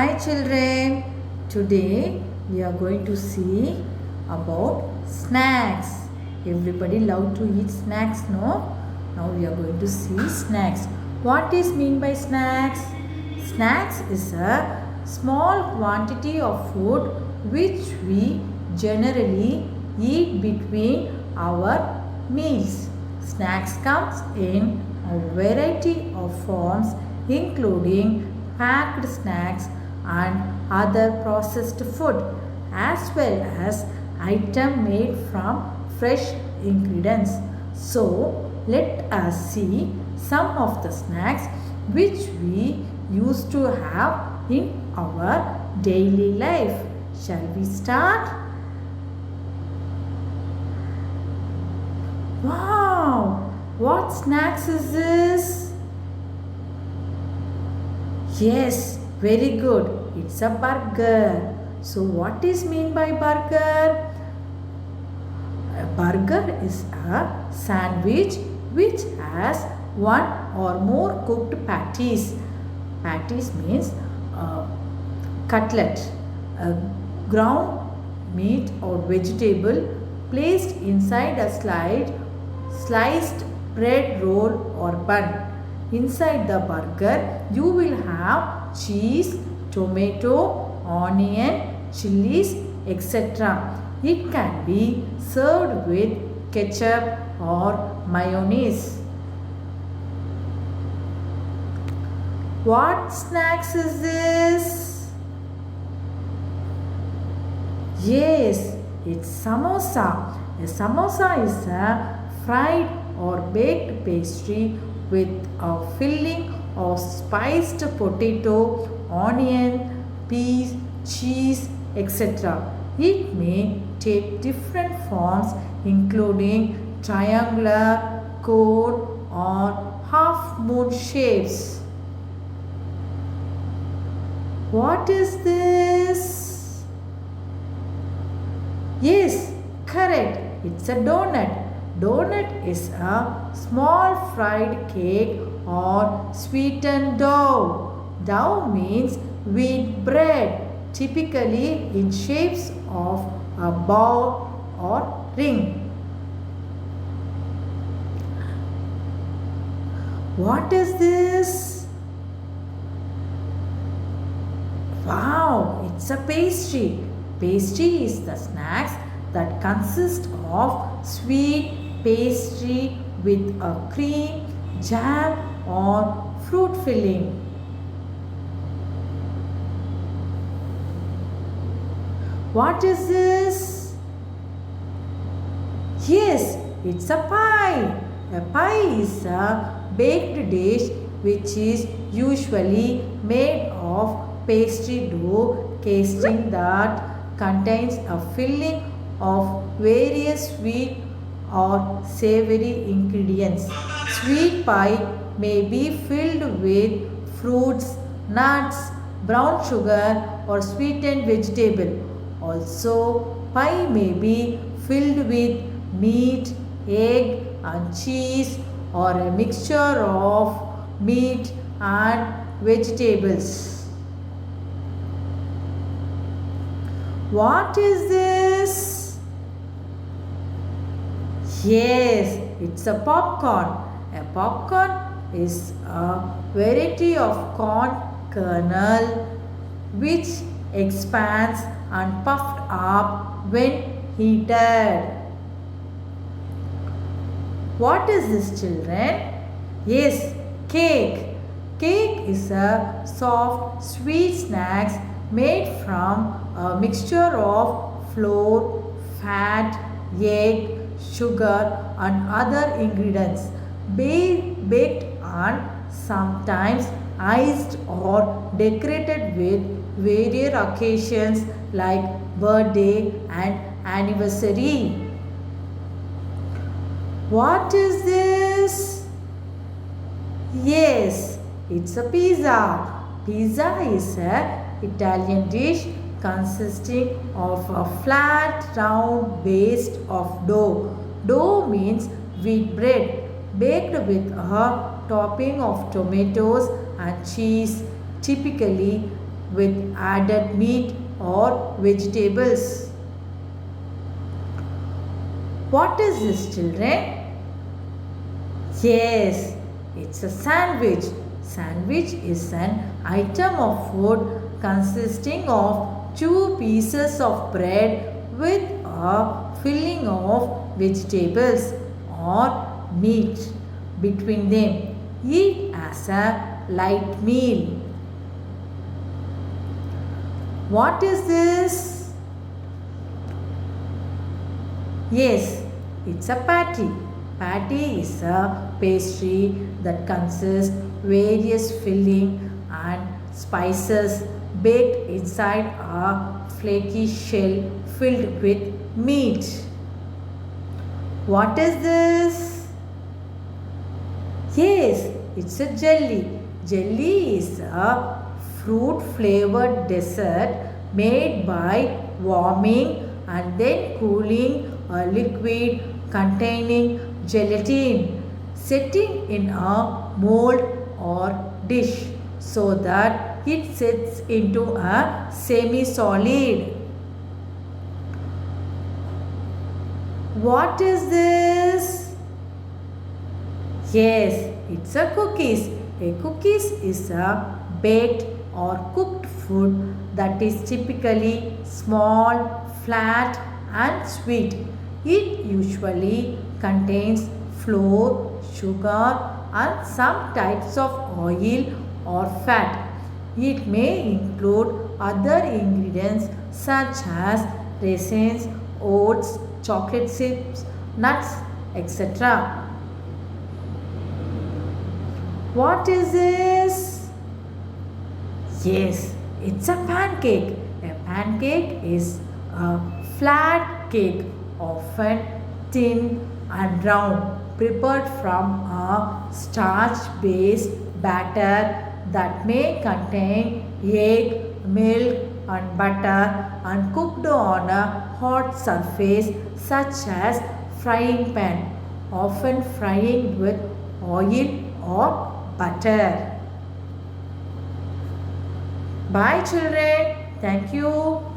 Hi children, today we are going to see about snacks. Everybody love to eat snacks, no? Now we are going to see snacks. What is mean by snacks? Snacks is a small quantity of food which we generally eat between our meals. Snacks comes in a variety of forms including packed snacks and other processed food as well as item made from fresh ingredients. So let us see some of the snacks which we used to have in our daily life. Shall we start? Wow! What snacks is this? Yes, very good. It's a burger. So what is mean by burger? A burger is a sandwich which has one or more cooked patties. Patties means cutlet, a ground meat or vegetable placed inside a sliced bread roll or bun. Inside the burger, you will have cheese, tomato, onion, chilies, etc. It can be served with ketchup or mayonnaise. What snacks is this? Yes, it's samosa. A samosa is a fried or baked pastry with a filling of spiced potato, onion, peas, cheese, etc. It may take different forms including triangular, cone or half moon shapes. What is this? Yes, correct. It's a donut. Donut is a small fried cake or sweetened dough. Dough means wheat bread, typically in shapes of a ball or ring. What is this? Wow, it's a pastry. Pastry is the snacks that consist of sweet pastry with a cream, jam or fruit filling. What is this? Yes, it's a pie. A pie is a baked dish which is usually made of pastry dough casing that contains a filling of various sweet or savory ingredients. Sweet pie may be filled with fruits, nuts, brown sugar or sweetened vegetable. Also, pie may be filled with meat, egg and cheese or a mixture of meat and vegetables. What is this? Yes, it's a popcorn. A popcorn is a variety of corn kernel which expands and puffed up when heated. What is this, children? Yes, cake. Cake is a soft, sweet snacks made from a mixture of flour, fat, egg, sugar and other ingredients baked and sometimes iced or decorated with various occasions like birthday and anniversary. What is this? Yes, it's a pizza. Pizza is a Italian dish consisting of a flat round base of dough. Dough means wheat bread baked with a topping of tomatoes and cheese, typically with added meat or vegetables. What is this, children? Yes, it's a sandwich. Sandwich is an item of food consisting of two pieces of bread with a filling of vegetables or meat between them. Eat as a light meal. What is this? Yes, it's a patty. Patty is a pastry that consists various filling and spices baked inside a flaky shell filled with meat. What is this? Yes, it's a jelly. Jelly is a fruit flavored dessert made by warming and then cooling a liquid containing gelatin, setting in a mold or dish so that it sets into a semi-solid. What is this? Yes, it's a cookies. A cookies is a baked or cooked food that is typically small, flat and sweet. It usually contains flour, sugar and some types of oil or fat. It may include other ingredients such as raisins, oats, chocolate chips, nuts, etc. What is this? Yes, it's a pancake. A pancake is a flat cake, often thin and round, prepared from a starch-based batter that may contain egg, milk and butter and cooked on a hot surface such as frying pan, often frying with oil or butter. Bye children. Thank you.